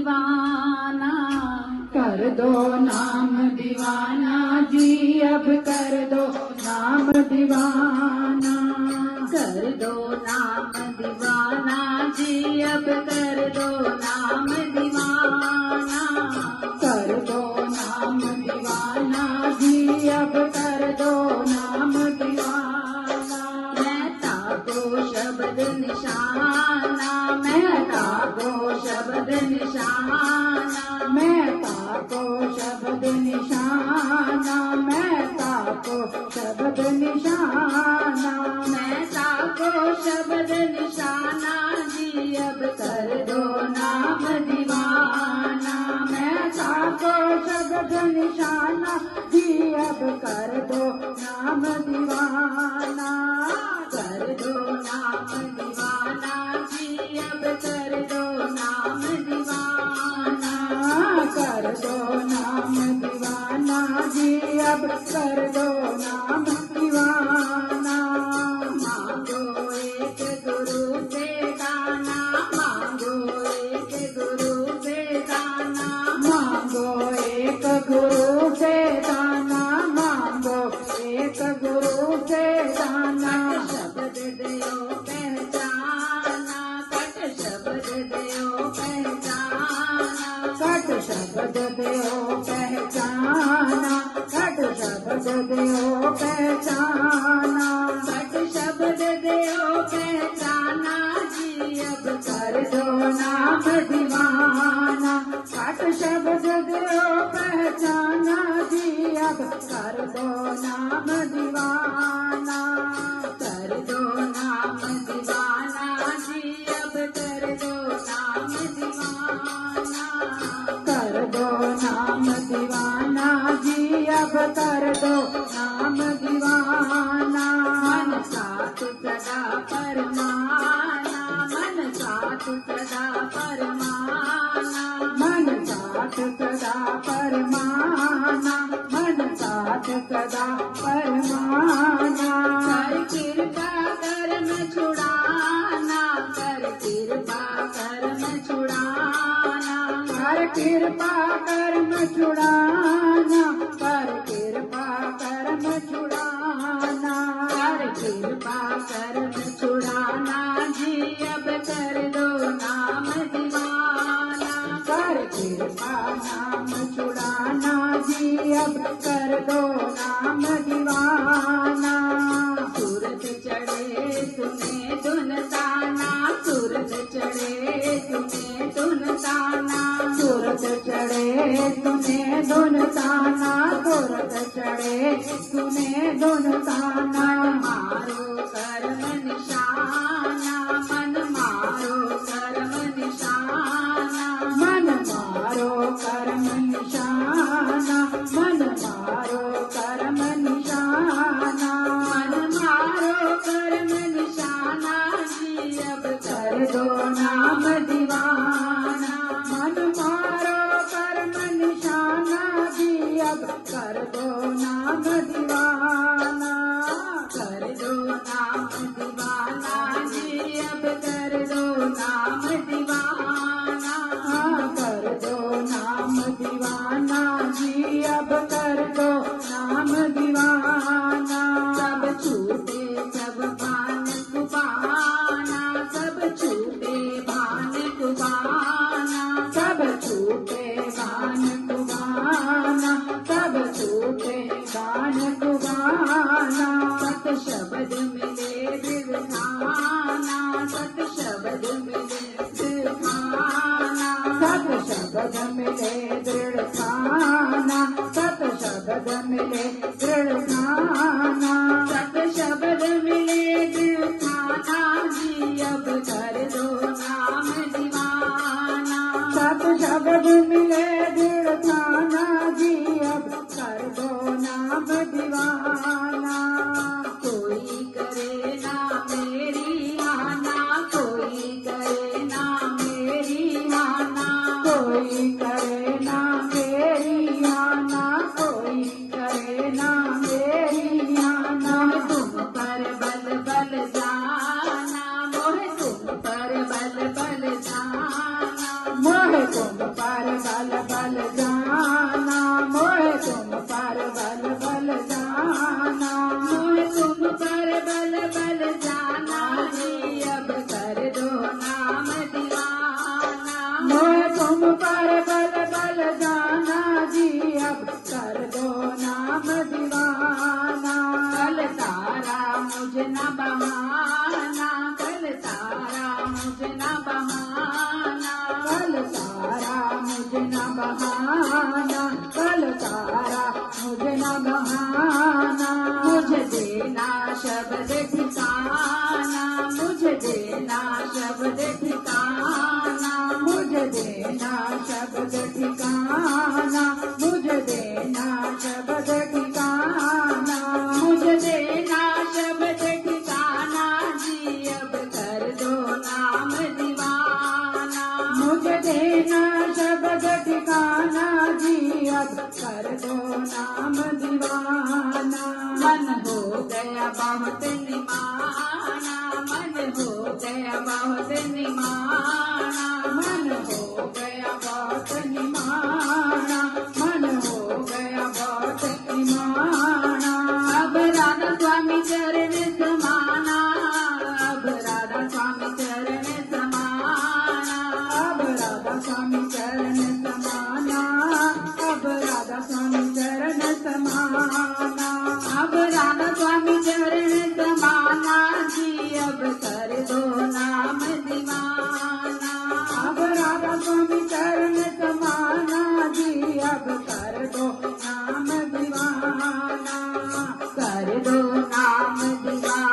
दीवाना। कर दो नाम दीवाना जी, अब कर दो नाम दीवाना। कर दो नाम दीवाना जी, अब कर दो नाम दीवाना। कर दो नाम दीवाना जी, अब कर दो नाम दीवाना। महता को शब्द निशाना, महता को शब्द निशाना। महता को शब्द निशाना, महता को शब्द निशाना। महता को शब्द निशाना जी, अब कर दो नाम दीवाना। महता को शब्द निशाना जी, अब कर दो नाम दीवाना। कर दो नाम दीवाना जी, अब कर दो नाम दीवाना। कर दो नाम दीवाना जी, अब कर दो नाम दीवाना। मांगो एक गुरु से दाना, मांगो एक गुरु से दाना। मांगो एक गुरु से दाना, मांगो एक गुरु से दाना। शब्द दयो पहचाना, कट शब्द दयो पहचाना। कट शब्द दो पहचाना, कट शब्द दो पहचाना। कट शब्द दयो पहचाना जी, अब कर दो नाम दीवाना। कट शब्द दो पहचाना जी, अब कर दो नाम दीवाना। कर दो नाम दीवाना जी, अब कर दो नाम दीवाना। कर दो नाम दीवाना जी, अब कर दो नाम दीवाना। मन साथ सदा परमाना, मन साथ सदा परमाना। मन साथ सदा परमाना, मन साथ सदा परमाना। कर कृपा कर्म छुड़ाना, कर कृपा कर्म छुड़ाना। कर कृपा कर्म छुड़ाना, कर कृपा कर्म छुड़ाना। कर कृपा कर्म छुड़ाना जी, अब कर दो नाम दीवाना। कर कृपा नाम छुड़ाना जी, अब कर दो नाम दीवाना। सूरत चढ़े तुम्हें धुन ताना, सूरत चढ़े तुम्हें धुन ताना। सूरत चढ़े तुम्हें धुन ताना, सूरत चढ़े तुम्हें धुन ताना। मारो कर्म निशाना, मन मारो कर्म निशाना। मन मारो कर्म निशाना, मन मारो कर्म निशाना। मन मारो कर्म निशाना जी, अब कर दो नाम दीवाना। मन मारो कर्म निशाना जी, अब कर दो नाम दीवाना। कर दो नाम दीवाना जी, अब कर दो नाम दीवाना। कर दो नाम दीवाना जी, अब कर दो नाम दीवाना। सब छूटे सब भान कुबाना, सब छूटे भान कुबाना। सब छूटे गान कुबाना, सब छूटे गान कुबाना। सत शब्द मिले दिल खाना, सत शब्द मिले दिल खाना। सत शब्द मिले दृढ़ खाना, सत शब्द मिले दृढ़ खाना। सत शब्द मिले दिल खाना जी, अब कर दो नाम दीवाना। सत शब्द मिले दृढ़ खाना जी, अब कर दो नाम दीवाना। कोई करे ना मेरी माना, कोई करे ना मेरी माना। कोई करे ना मेरी आना, कोई करे ना मेरी आना। तुम पर बल बल जाना, मोह तुम पर बल बल जाना। मोह तुम पर बल बल जाना जी अब कर दो नाम दीवाना। कल तारा मुझ न बहाना, कल तारा मुझ न बहाना, कल तारा मुझ न बहाना, कल तारा मुझ न बहाना। मुझ देना शब्द ठिकाना, मुझ देना शब्द ठिकाना, मुझ देना शब्द ठिकाना, मुझ देना शब्द ठिकाना। मुझ देना शब्द ठिकाना जी अब कर दो नाम दीवाना। मुझ देना शब्द ठिकाना जी अब कर दो नाम दीवाना। मन हो गया बहुत